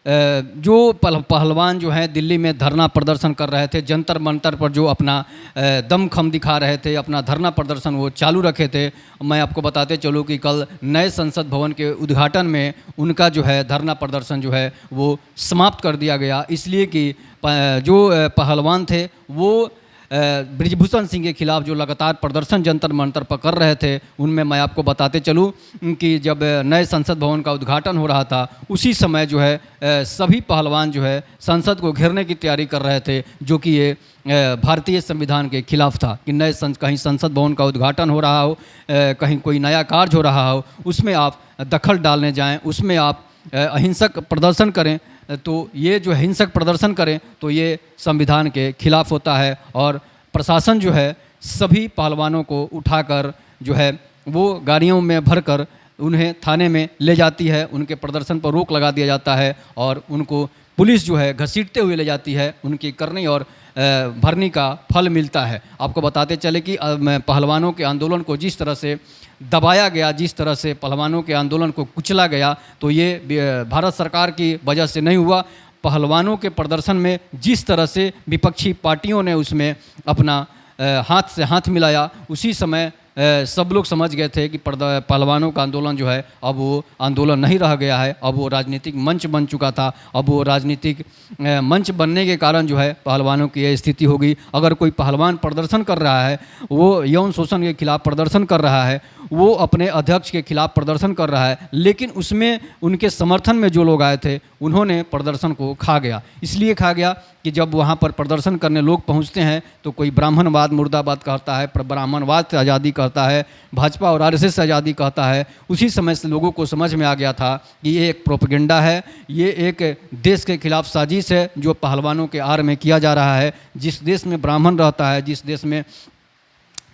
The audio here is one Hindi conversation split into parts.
जो पहलवान जो हैं दिल्ली में धरना प्रदर्शन कर रहे थे, जंतर मंतर पर जो अपना दमखम दिखा रहे थे, अपना धरना प्रदर्शन वो चालू रखे थे। मैं आपको बताते चलूँ कि कल नए संसद भवन के उद्घाटन में उनका जो है धरना प्रदर्शन जो है वो समाप्त कर दिया गया, इसलिए कि जो पहलवान थे वो बृजभूषण सिंह के खिलाफ जो लगातार प्रदर्शन जंतर मंतर पर कर रहे थे, उनमें मैं आपको बताते चलूं कि जब नए संसद भवन का उद्घाटन हो रहा था, उसी समय जो है सभी पहलवान जो है संसद को घेरने की तैयारी कर रहे थे, जो कि ये भारतीय संविधान के खिलाफ था कि कहीं संसद भवन का उद्घाटन हो रहा हो, कहीं कोई नया कार्य हो रहा हो, उसमें आप दखल डालने जाएँ, उसमें आप अहिंसक प्रदर्शन करें, तो ये जो हिंसक प्रदर्शन करें तो ये संविधान के खिलाफ होता है। और प्रशासन जो है सभी पहलवानों को उठाकर जो है वो गाड़ियों में भरकर उन्हें थाने में ले जाती है, उनके प्रदर्शन पर रोक लगा दिया जाता है और उनको पुलिस जो है घसीटते हुए ले जाती है, उनकी करनी और भरनी का फल मिलता है। आपको बताते चले कि पहलवानों के आंदोलन को जिस तरह से दबाया गया, जिस तरह से पहलवानों के आंदोलन को कुचला गया, तो ये भारत सरकार की वजह से नहीं हुआ। पहलवानों के प्रदर्शन में जिस तरह से विपक्षी पार्टियों ने उसमें अपना हाथ से हाथ मिलाया, उसी समय सब लोग समझ गए थे कि पहलवानों का आंदोलन जो है अब वो आंदोलन नहीं रह गया है, अब वो राजनीतिक मंच बन चुका था। अब वो राजनीतिक मंच बनने के कारण जो है पहलवानों की यह स्थिति होगी। अगर कोई पहलवान प्रदर्शन कर रहा है, वो यौन शोषण के खिलाफ प्रदर्शन कर रहा है, वो अपने अध्यक्ष के खिलाफ प्रदर्शन कर रहा है, लेकिन उसमें उनके समर्थन में जो लोग आए थे उन्होंने प्रदर्शन को खा गया। इसलिए खा गया कि जब वहाँ पर प्रदर्शन करने लोग पहुँचते हैं तो कोई ब्राह्मणवाद मुर्दाबाद कहता है, ब्राह्मणवाद से आज़ादी कहता है, भाजपा और आरएसएस से आज़ादी कहता है। उसी समय से लोगों को समझ में आ गया था कि ये एक प्रोपेगेंडा है, ये एक देश के खिलाफ साजिश है जो पहलवानों के आड़ में किया जा रहा है। जिस देश में ब्राह्मण रहता है, जिस देश में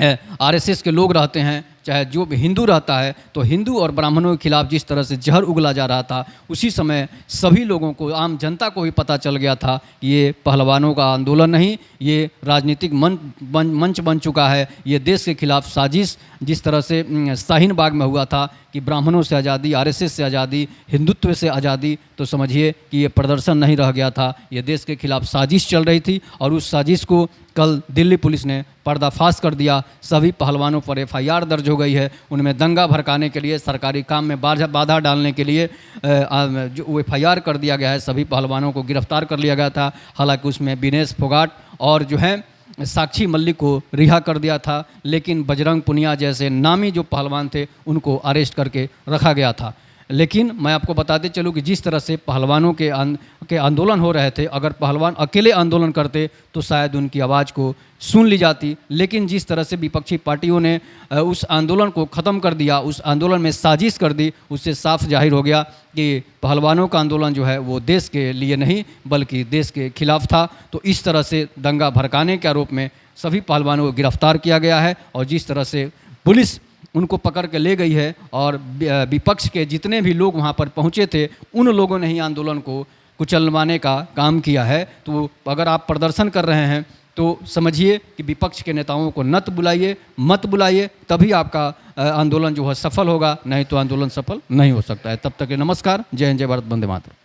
आरएसएस के लोग रहते हैं, चाहे जो भी हिंदू रहता है, तो हिंदू और ब्राह्मणों के खिलाफ जिस तरह से जहर उगला जा रहा था, उसी समय सभी लोगों को, आम जनता को भी पता चल गया था कि ये पहलवानों का आंदोलन नहीं, ये राजनीतिक मंच बन चुका है, ये देश के खिलाफ साजिश। जिस तरह से शाहीन बाग में हुआ था कि ब्राह्मणों से आज़ादी, आरएसएस से आज़ादी, हिंदुत्व से आज़ादी, तो समझिए कि ये प्रदर्शन नहीं रह गया था, ये देश के खिलाफ साजिश चल रही थी। और उस साजिश को कल दिल्ली पुलिस ने पर्दाफाश कर दिया। सभी पहलवानों पर एफआईआर दर्ज हो गई है। उनमें दंगा भड़काने के लिए, सरकारी काम में बाधा डालने के लिए जो एफआईआर कर दिया गया है। सभी पहलवानों को गिरफ्तार कर लिया गया था। हालांकि उसमें विनेश फोगाट और जो है साक्षी मल्लिक को रिहा कर दिया था, लेकिन बजरंग पुनिया जैसे नामी जो पहलवान थे उनको अरेस्ट करके रखा गया था। लेकिन मैं आपको बताते चलूँ कि जिस तरह से पहलवानों के आंदोलन हो रहे थे, अगर पहलवान अकेले आंदोलन करते तो शायद उनकी आवाज़ को सुन ली जाती। लेकिन जिस तरह से विपक्षी पार्टियों ने उस आंदोलन को ख़त्म कर दिया, उस आंदोलन में साजिश कर दी, उससे साफ जाहिर हो गया कि पहलवानों का आंदोलन जो है वो देश के लिए नहीं बल्कि देश के खिलाफ था। तो इस तरह से दंगा भड़काने के आरोप में सभी पहलवानों को गिरफ्तार किया गया है। और जिस तरह से पुलिस उनको पकड़ के ले गई है और विपक्ष के जितने भी लोग वहाँ पर पहुँचे थे, उन लोगों ने ही आंदोलन को कुचलवाने का काम किया है। तो अगर आप प्रदर्शन कर रहे हैं तो समझिए कि विपक्ष के नेताओं को मत बुलाइए, तभी आपका आंदोलन जो है सफल होगा, नहीं तो आंदोलन सफल नहीं हो सकता है। तब तक के नमस्कार, जय हिंद, जय भारत, वंदे मातरम।